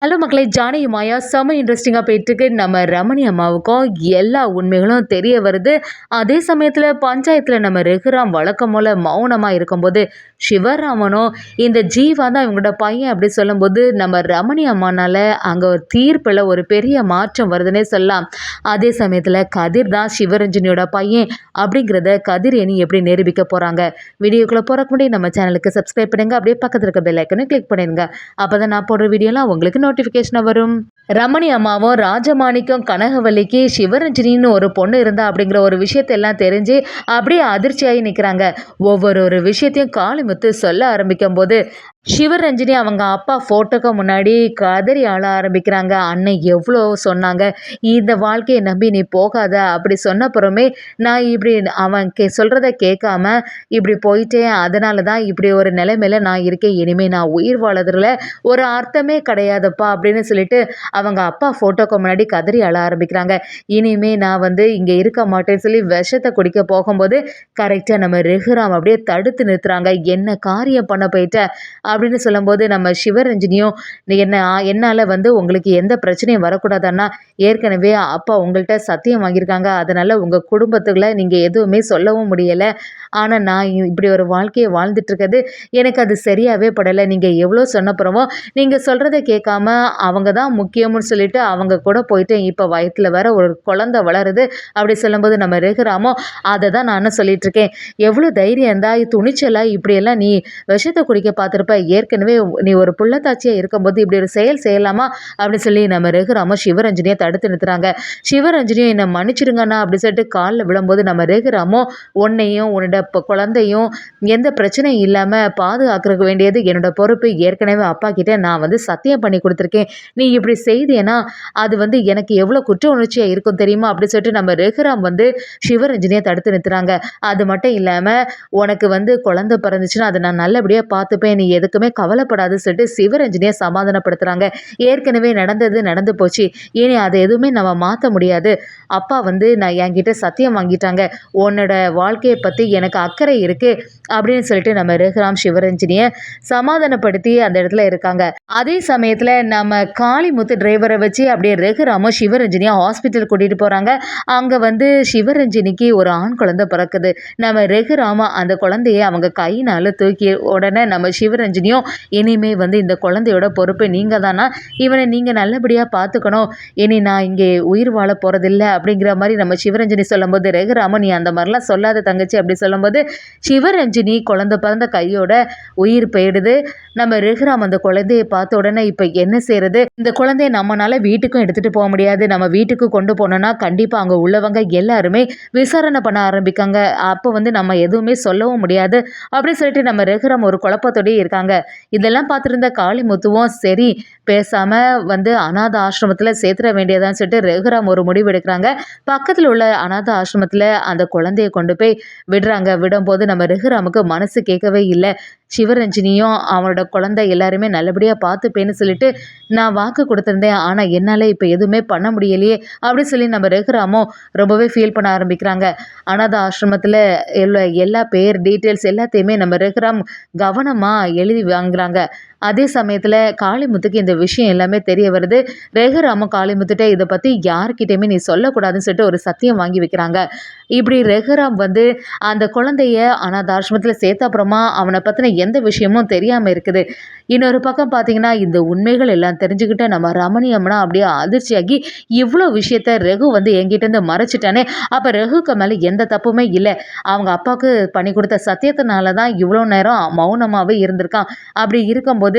Hello மக்களே, ஜானகி மாயா செம்ம இன்ட்ரெஸ்டிங்காக போயிட்டுருக்கு. நம்ம ரமணி அம்மாவுக்கும் எல்லா உண்மைகளும் தெரிய வருது. அதே சமயத்தில் பஞ்சாயத்தில் நம்ம ரகுராம் வழக்கம் போல் மௌனமாக இருக்கும்போது சிவராமனும் இந்த ஜீவா தான் இவங்களோட பையன் அப்படி சொல்லும்போது நம்ம ரமணி அம்மானால அங்கே ஒரு தீர்ப்பில் ஒரு பெரிய மாற்றம் வருதுன்னே சொல்லலாம். அதே சமயத்தில் கதிர் தான் சிவரஞ்சனியோட பையன் அப்படிங்கிறத கதிர் இனி எப்படி நிரூபிக்க போகிறாங்க. வீடியோக்குள்ளே போகிறக்கு முன்னாடி நம்ம சேனலுக்கு சப்ஸ்கிரைப் பண்ணுங்கள். அப்படியே பக்கத்தில் இருக்க பெல் ஐக்கனை கிளிக் பண்ணிடுங்க. அப்போ தான் நான் போடுற வீடியோலாம் உங்களுக்கு நோட்டிஃபிகேஷன் வரும். ரமணி அம்மாவும் ராஜமாணிக்கம் கனகவல்லிக்கு சிவரஞ்சனின்னு ஒரு பொண்ணு இருந்தா அப்படிங்கிற ஒரு விஷயத்தை எல்லாம் தெரிஞ்சு அப்படியே அதிர்ச்சியாகி நிற்கிறாங்க. ஒவ்வொரு விஷயத்தையும் காளிமுத்து சொல்ல ஆரம்பிக்கும் போது சிவரஞ்சனி அவங்க அப்பா ஃபோட்டோக்கு முன்னாடி கதறி ஆள ஆரம்பிக்கிறாங்க. அன்னை எவ்வளோ சொன்னாங்க, இந்த வாழ்க்கையை நம்பி நீ போகாத அப்படி சொன்னப்புறமே நான் இப்படி அவன் சொல்கிறத கேட்காம இப்படி போயிட்டேன். அதனால தான் இப்படி ஒரு நிலைமையில நான் இருக்கேன். இனிமேல் நான் உயிர் வாழறதுல ஒரு அர்த்தமே கிடையாதுப்பா அப்படின்னு சொல்லிட்டு அவங்க அப்பா ஃபோட்டோக்கு முன்னாடி கதறி அழ ஆரம்பிக்கிறாங்க. இனிமே நான் இங்கே இருக்க மாட்டேன்னு சொல்லி விஷத்தை குடிக்க போகும்போது கரெக்டாக நம்ம ரகுராம் அப்படியே தடுத்து நிறுத்துறாங்க. என்ன காரியம் பண்ண போயிட்ட அப்படின்னு சொல்லும்போது நம்ம சிவரஞ்சனியும் என்னால் உங்களுக்கு எந்த பிரச்சனையும் வரக்கூடாதுன்னா ஏற்கனவே அப்பா உங்கள்கிட்ட சத்தியம் வாங்கியிருக்காங்க. அதனால் உங்கள் குடும்பத்துக்குள்ள நீங்கள் எதுவுமே சொல்லவும் முடியலை. ஆனால் நான் இப்படி ஒரு வாழ்க்கையை வாழ்ந்துட்டு இருக்கிறது எனக்கு அது சரியாகவே படலை. நீங்கள் எவ்வளோ சொன்னப்புறமோ நீங்கள் சொல்கிறத கேட்காம அவங்க தான் முக்கியம்னு சொல்லிட்டு அவங்க கூட போயிட்டு இப்போ வயிற்றில் வேற ஒரு குழந்தை வளருது அப்படி சொல்லும்போது நம்ம ரகுராமோ அதை தான் நானும் சொல்லிட்டு இருக்கேன். எவ்வளோ தைரியம் இருந்தால் துணிச்சலாக இப்படியெல்லாம் நீ விஷத்தை குடிக்க பார்த்துருப்ப. ஏற்கனவே நீ ஒரு புள்ளத்தாச்சியாக இருக்கும்போது இப்படி ஒரு செயல் செய்யலாமா அப்படின்னு சொல்லி நம்ம ரகுராமோ சிவரஞ்சனியை தடுத்து நிறுத்துறாங்க. சிவரஞ்சனியும் என்னை மன்னிச்சிடுங்கண்ணா அப்படி சொல்லிட்டு காலில் விழும்போது நம்ம ரகுராமோ உன்னையும் உன்னோட குழந்தையும் எந்த பிரச்சனையும் இல்லாமல் பாதுகாக்கிறதுக்கு வேண்டியது என்னோட பொறுப்பு. ஏற்கனவே அப்பா கிட்டே நான் சத்தியம் பண்ணி கொடுத்துருக்கேன். நீ இப்படி செய்தேன்னா அது எனக்கு எவ்வளோ குற்ற உணர்ச்சியாக இருக்கும் தெரியுமா அப்படி சொல்லிட்டு நம்ம ரகுராம் சிவரஞ்சனியை தடுத்து நிறுத்துறாங்க. அது மட்டும் இல்லாமல் உனக்கு குழந்தை பிறந்துச்சுன்னா அதை நான் நல்லபடியாக பார்த்துப்பேன். நீ எதுக்குமே கவலைப்படாது சொல்லிட்டு சிவரஞ்சனியை சமாதானப்படுத்துகிறாங்க. ஏற்கனவே நடந்து போச்சு. இனி அதை எதுவுமே நம்ம மாற்ற முடியாது. அப்பா நான் என்கிட்ட சத்தியம் வாங்கிட்டாங்க. உன்னோட வாழ்க்கையை பற்றி எனக்கு அக்கறை இருக்குது அப்படின்னு சொல்லிட்டு நம்ம ரகுராம் சிவரஞ்சனியை சமாதானப்படுத்தி அந்த இடத்துல இருக்காங்க. அதே சமயத்தில் நம்ம காளிமுத்து டிரைவரை வச்சு அப்படியே ரகுராமும் சிவரஞ்சனியை ஹாஸ்பிட்டல் கூட்டிகிட்டு போகிறாங்க. அங்கே சிவரஞ்சனிக்கு ஒரு ஆண் குழந்தை பிறக்குது. நம்ம ரகுராம அந்த குழந்தைய அவங்க கையினால் தூக்கி உடனே நம்ம சிவரஞ்சனியும் இனிமே இந்த குழந்தையோட பொறுப்பு நீங்கள் தானா, இவனை நீங்கள் நல்லபடியாக பார்த்துக்கணும். இனி நான் இங்கே உயிர் வாழ போகிறதில்ல அப்படிங்கிற மாதிரி நம்ம சிவரஞ்சனி சொல்லும்போது ரகுராமன் நீ அந்த மாதிரிலாம் சொல்லாத தங்கச்சி அப்படி சொல்லும்போது சிவரஞ்சனி குழந்தை பிறந்த கையோட உயிர் போயிடுது. நம்ம ரகுராம் அந்த குழந்தையை பார்த்த உடனே இப்போ என்ன செய்யறது, இந்த குழந்தைய நம்மளால வீட்டுக்கும் எடுத்துகிட்டு போக முடியாது. நம்ம வீட்டுக்கு கொண்டு போனோம்னா கண்டிப்பாக அங்கே உள்ளவங்க எல்லாருமே விசாரணை பண்ண ஆரம்பிக்காங்க. அப்போ நம்ம எதுவுமே சொல்லவும் முடியாது அப்படின்னு சொல்லிட்டு நம்ம ரகுராம் ஒரு குழப்பத்தோடயே இருக்காங்க. இதெல்லாம் பார்த்துருந்த காளிமுத்துவும் சரி பேசாமல் அநாத ஆசிரமத்தில் சேர்த்துட வேண்டியதான்னு சொல்லிட்டு ரகுராம் ஒரு முடிவு எடுக்கிறாங்க. பக்கத்தில் உள்ள அநாத ஆசிரமத்தில் அந்த குழந்தைய கொண்டு போய் விடுறாங்க. விடும்போது நம்ம ரகுராமுக்கு மனசு கேட்கவே இல்லை. சிவரஞ்சனியும் அவனோட குழந்தை எல்லாருமே நல்லபடியாக பார்த்துப்பேன்னு சொல்லிட்டு நான் வாக்கு கொடுத்துருந்தேன். ஆனால் என்னால் இப்போ எதுவுமே பண்ண முடியலையே அப்படின்னு சொல்லி நம்ம ரகுராமும் ரொம்பவே ஃபீல் பண்ண ஆரம்பிக்கிறாங்க. அநாத ஆசிரமத்தில் எல்லா பேர் டீட்டெயில்ஸ் எல்லாத்தையுமே நம்ம ரகுராம் கவனமாக எழுதி வாங்குறாங்க. அதே சமயத்தில் காளிமுத்துக்கு இந்த விஷயம் எல்லாமே தெரிய வருது. ரகுராமும் காளிமுத்துட்ட இதை பற்றி யார்கிட்டையுமே நீ சொல்லக்கூடாதுன்னு சொல்லிட்டு ஒரு சத்தியம் வாங்கி வைக்கிறாங்க. இப்படி ரகுராம் அந்த குழந்தைய அநாத ஆசிரமத்தில் சேர்த்த அப்புறமா அவனை பற்றின எந்த விஷயமும் தெரியாமல் இருக்குது. இன்னொரு பக்கம் பார்த்தீங்கன்னா இந்த உண்மைகள் எல்லாம் தெரிஞ்சுக்கிட்ட நம்ம ரமணி அம்மனா அப்படியே அதிர்ச்சியாகி இவ்வளோ விஷயத்த ரகு என்கிட்டேருந்து மறைச்சிட்டானே, அப்போ ரகுக்கு மேலே எந்த தப்புமே இல்லை. அவங்க அப்பாவுக்கு பண்ணி கொடுத்த சத்தியத்தினால தான் இவ்வளோ நேரம் மௌனமாகவே இருந்திருக்கான். அப்படி இருக்கும்போது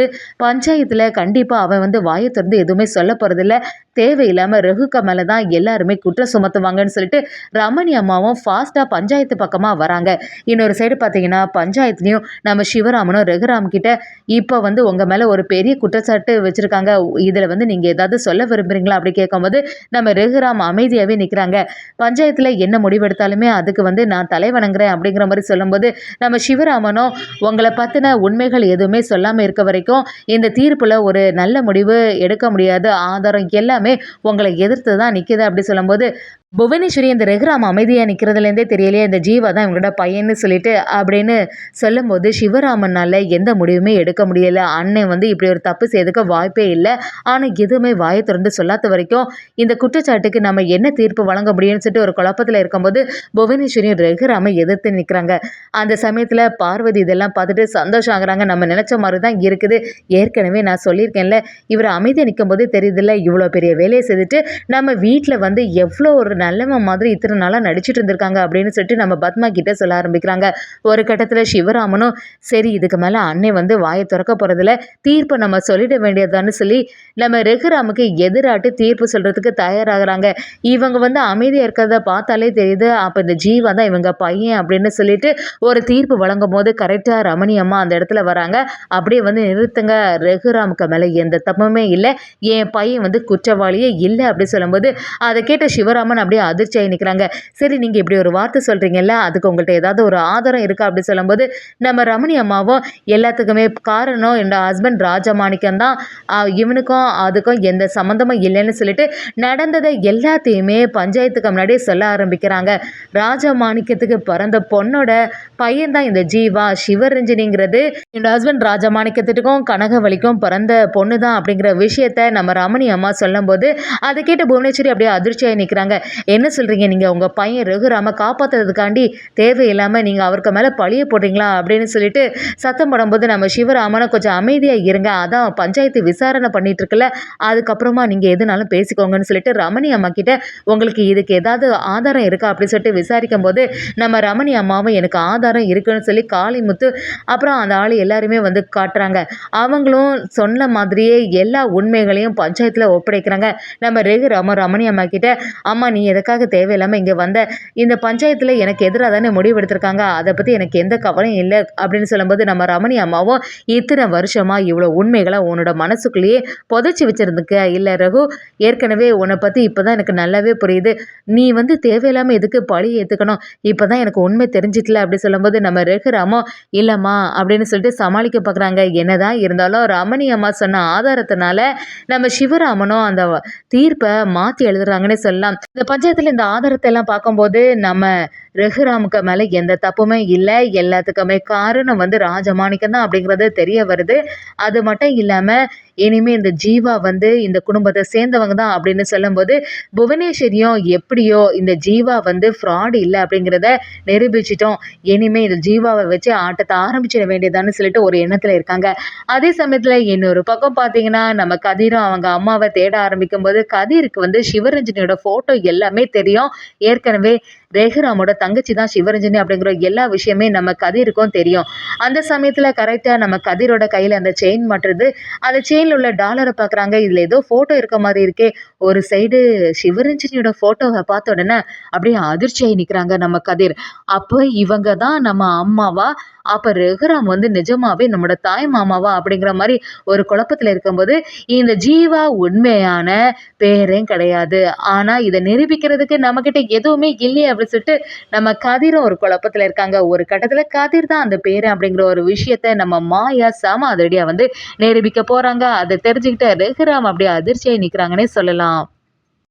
பஞ்சாயத்தில் கண்டிப்பாக அவன் வாயை திறந்து எதுவுமே சொல்ல போகிறதில்ல. தேவையில்லாமல் ரகுக்கு மேலே தான் எல்லாருமே குற்றம் சுமத்துவாங்கன்னு சொல்லிட்டு ரமணி அம்மாவும் ஃபாஸ்ட்டாக பஞ்சாயத்து பக்கமாக வராங்க. இன்னொரு சைடு பார்த்தீங்கன்னா பஞ்சாயத்துலேயும் நம்ம சிவராமனும் ரகுராம் கிட்ட இப்போ உங்கள் மேலே ஒரு பெரிய குற்றச்சாட்டு வச்சுருக்காங்க. இதில் நீங்கள் ஏதாவது சொல்ல விரும்புகிறீங்களா அப்படி கேட்கும்போது நம்ம ரகுராம் அமைதியாகவே நிற்கிறாங்க. பஞ்சாயத்தில் என்ன முடிவெடுத்தாலுமே அதுக்கு நான் தலைவணங்குறேன் அப்படிங்கிற மாதிரி சொல்லும்போது நம்ம சிவராமனும் உங்களை பற்றின உண்மைகள் எதுவுமே சொல்லாமல் இருக்க வரைக்கும் இந்த தீர்ப்பில் ஒரு நல்ல முடிவு எடுக்க முடியாது. ஆதாரம் எல்லாமே உங்களை எதிர்த்து தான் நிற்கிது அப்படி சொல்லும்போது புவனேஸ்வரி இந்த ரகுராம் அமைதியாக நிற்கிறதுலேருந்தே தெரியலையே இந்த ஜீவா தான் இவங்களோட பையன்னு சொல்லிட்டு அப்படின்னு சொல்லும்போது சிவராமனால் எந்த முடிவுமே எடுக்க முடியலை. அண்ணன் வந்து இப்படி ஒரு தப்பு செய்யறதுக்கு வாய்ப்பே இல்லை. ஆனால் எதுவுமே வாயை திறந்து சொல்லாத வரைக்கும் இந்த குற்றச்சாட்டுக்கு நம்ம என்ன தீர்ப்பு வழங்க முடியும்னு சொல்லிட்டு ஒரு குழப்பத்தில் இருக்கும்போது புவனேஸ்வரியும் ரகுராமை எதிர்த்து நிற்கிறாங்க. அந்த சமயத்தில் பார்வதி இதெல்லாம் பார்த்துட்டு சந்தோஷம் ஆகுறாங்க. நம்ம நினச்ச மாதிரி தான் இருக்குது. ஏற்கனவே நான் சொல்லியிருக்கேன்ல, இவர் அமைதியாக நிற்கும் போதே தெரியுதுல்ல, இவ்வளோ பெரிய வேலையை செய்துட்டு நம்ம வீட்டில் வந்து எவ்வளோ ஒரு நல்லவன் மாதிரி இத்தனை நாளாக நடிச்சிட்டு இருந்திருக்காங்க அப்படின்னு சொல்லிட்டு நம்ம பத்மா கிட்ட சொல்ல ஆரம்பிக்கிறாங்க. ஒரு கட்டத்தில் சிவராமனும் சரி இதுக்கு மேலே அன்னை வந்து வாயை திறக்க போகிறதுல தீர்ப்பை நம்ம சொல்லிட வேண்டியதான்னு சொல்லி நம்ம ரகுராமுக்கு எதிராட்டு தீர்ப்பு சொல்கிறதுக்கு தயாராகிறாங்க. இவங்க வந்து அமைதியாக இருக்கிறத பார்த்தாலே தெரியுது, அப்போ இந்த ஜீவா தான் இவங்க பையன் அப்படின்னு சொல்லிட்டு ஒரு தீர்ப்பு வழங்கும் போது கரெக்டாக ரமணி அம்மா அந்த இடத்துல வராங்க. அப்படியே வந்து நிறுத்துங்க, ரகுராமுக்கு மேலே எந்த தப்புமே இல்லை, என் பையன் வந்து குற்றவாளியே இல்லை அப்படி சொல்லும்போது அதை கேட்ட சிவராமன் அப்படியே அதிர்ச்சியாகி நிற்கிறாங்க. சரி நீங்கள் இப்படி ஒரு வார்த்தை சொல்கிறீங்கல்ல, அதுக்கு உங்கள்கிட்ட ஏதாவது ஒரு ஆதாரம் இருக்கா அப்படி சொல்லும்போது நம்ம ரமணி அம்மாவும் எல்லாத்துக்குமே காரணம் என்னோட ஹஸ்பண்ட் ராஜமாணிக்கம் தான், இவனுக்கும் அதுக்கும் எந்த சம்மந்தமும் இல்லைன்னு சொல்லிட்டு நடந்ததை எல்லாத்தையுமே பஞ்சாயத்துக்கு முன்னாடியே சொல்ல ஆரம்பிக்கிறாங்க. ராஜமாணிக்கத்துக்கு பிறந்த பொண்ணோட பையன் தான் இந்த ஜீவா. சிவரஞ்சனிங்கிறது என்னோட ஹஸ்பண்ட் ராஜமாணிக்கத்துக்கும் கனகவலிக்கும் பிறந்த பொண்ணு தான் அப்படிங்கிற விஷயத்த நம்ம ரமணி அம்மா சொல்லும்போது அதை கேட்ட புவனேஸ்வரி அப்படியே அதிர்ச்சியாகி நிற்கிறாங்க. என்ன சொல்கிறீங்க, நீங்கள் உங்கள் பையன் ரகுராம காப்பாற்றுறதுக்காண்டி தேவையில்லாமல் நீங்கள் அவருக்கு மேலே பழிய போடுறீங்களா அப்படின்னு சொல்லிட்டு சத்தம் போடும்போது நம்ம சிவராமனை கொஞ்சம் அமைதியாக இருங்க, அதான் பஞ்சாயத்து விசாரணை பண்ணிட்டு இருக்குல்ல, அதுக்கப்புறமா நீங்கள் எதுனாலும் பேசிக்கோங்கன்னு சொல்லிட்டு ரமணி அம்மா கிட்ட உங்களுக்கு இதுக்கு ஏதாவது ஆதாரம் இருக்கா அப்படின்னு சொல்லிட்டு விசாரிக்கும் போது நம்ம ரமணி அம்மாவும் எனக்கு ஆதாரம் இருக்குன்னு சொல்லி காளிமுத்து அப்புறம் அந்த ஆள் எல்லாருமே வந்து காட்டுறாங்க. அவங்களும் சொன்ன மாதிரியே எல்லா உண்மைகளையும் பஞ்சாயத்தில் ஒப்படைக்கிறாங்க. நம்ம ரகுராம ரமணி அம்மா கிட்ட அம்மா நீ எதுக்காக தேவையில்லாமல் இங்கே வந்த, இந்த பஞ்சாயத்தில் எனக்கு எதிராக தானே முடிவு எடுத்திருக்காங்க, அதை பற்றி எனக்கு எந்த கவலையும் இல்லை அப்படின்னு சொல்லும்போது நம்ம ரமணி அம்மாவும் இத்தனை வருஷமாக இவ்வளோ உண்மைகளை உன்னோட மனசுக்குள்ளேயே புதைச்சி வச்சிருந்துக்க இல்லை ரகு, ஏற்கனவே உன்னை பற்றி இப்போ தான் எனக்கு நல்லாவே புரியுது, நீ வந்து தேவையில்லாமல் எதுக்கு பழி ஏற்றுக்கணும், இப்போ தான் எனக்கு உண்மை தெரிஞ்சிக்கல அப்படி சொல்லும்போது நம்ம ரகுராமோ இல்லைம்மா அப்படின்னு சொல்லிட்டு சமாளிக்க பார்க்குறாங்க. என்னதான் இருந்தாலும் ரமணி அம்மா சொன்ன ஆதாரத்தினால நம்ம சிவராமனும் அந்த தீர்ப்பை மாற்றி எழுதுறாங்கன்னே சொல்லலாம். இந்த பஞ்சாயத்தில் இந்த ஆதாரத்தை எல்லாம் பார்க்கும்போது நம்ம ரகுராமுக்கு மேலே எந்த தப்புமே இல்லை, எல்லாத்துக்குமே காரணம் வந்து ராஜமாணிக்கம் தான் அப்படிங்கிறது தெரிய வருது. அது மட்டும் இல்லாமல் இனிமேல் இந்த ஜீவா வந்து இந்த குடும்பத்தை சேர்ந்தவங்க தான் அப்படின்னு சொல்லும்போது புவனேஸ்வரியும் எப்படியோ இந்த ஜீவா வந்து ஃப்ராடு இல்லை அப்படிங்கிறத நிரூபிச்சிட்டோம், இனிமேல் இந்த ஜீவாவை வச்சு ஆட்டத்தை ஆரம்பிச்சிட வேண்டியதான்னு சொல்லிட்டு ஒரு எண்ணத்தில் இருக்காங்க. அதே சமயத்தில் இன்னொரு பக்கம் பார்த்தீங்கன்னா நம்ம கதிரும் அவங்க அம்மாவை தேட ஆரம்பிக்கும் போது கதிருக்கு வந்து சிவரஞ்சனியோட ஃபோட்டோ எல்லாமே தெரியும். ஏற்கனவே ரகுராமோட தங்கச்சி தான் சிவரஞ்சனி அப்படிங்கிற எல்லா விஷயமே நம்ம கதிருக்கும் தெரியும். அந்த சமயத்தில் கரெக்டாக நம்ம கதிரோட கையில் அந்த செயின் மாட்டுறது, அந்த செயினில் உள்ள டாலரை பார்க்குறாங்க. இதில் ஏதோ ஃபோட்டோ இருக்க மாதிரி இருக்கே, ஒரு சைடு சிவரஞ்சனியோட ஃபோட்டோவை பார்த்த உடனே அப்படியே அதிர்ச்சியாகி நிற்கிறாங்க நம்ம கதிர். அப்போ இவங்க தான் நம்ம அம்மாவா, அப்போ ரகுராம் வந்து நிஜமாவே நம்மளோட தாய் மாமாவா அப்படிங்கிற மாதிரி ஒரு குழப்பத்தில் இருக்கும்போது இந்த ஜீவா உண்மையான பேரேம் கிடையாது, ஆனால் இதை நிரூபிக்கிறதுக்கு நம்மக்கிட்ட எதுவுமே இல்லையே அப்படின்னு சொல்லிட்டு நம்ம கதிரும் ஒரு குழப்பத்தில் இருக்காங்க. ஒரு கட்டத்தில் கதிர் தான் அந்த பேர் அப்படிங்கிற ஒரு விஷயத்த நம்ம மாயா செம அதிரடியாக வந்து நிரூபிக்க போகிறாங்க. அதை தெரிஞ்சுக்கிட்ட ரகுராம் அப்படியே அதிர்ச்சியாகி நிற்கிறாங்கன்னே சொல்லலாம்.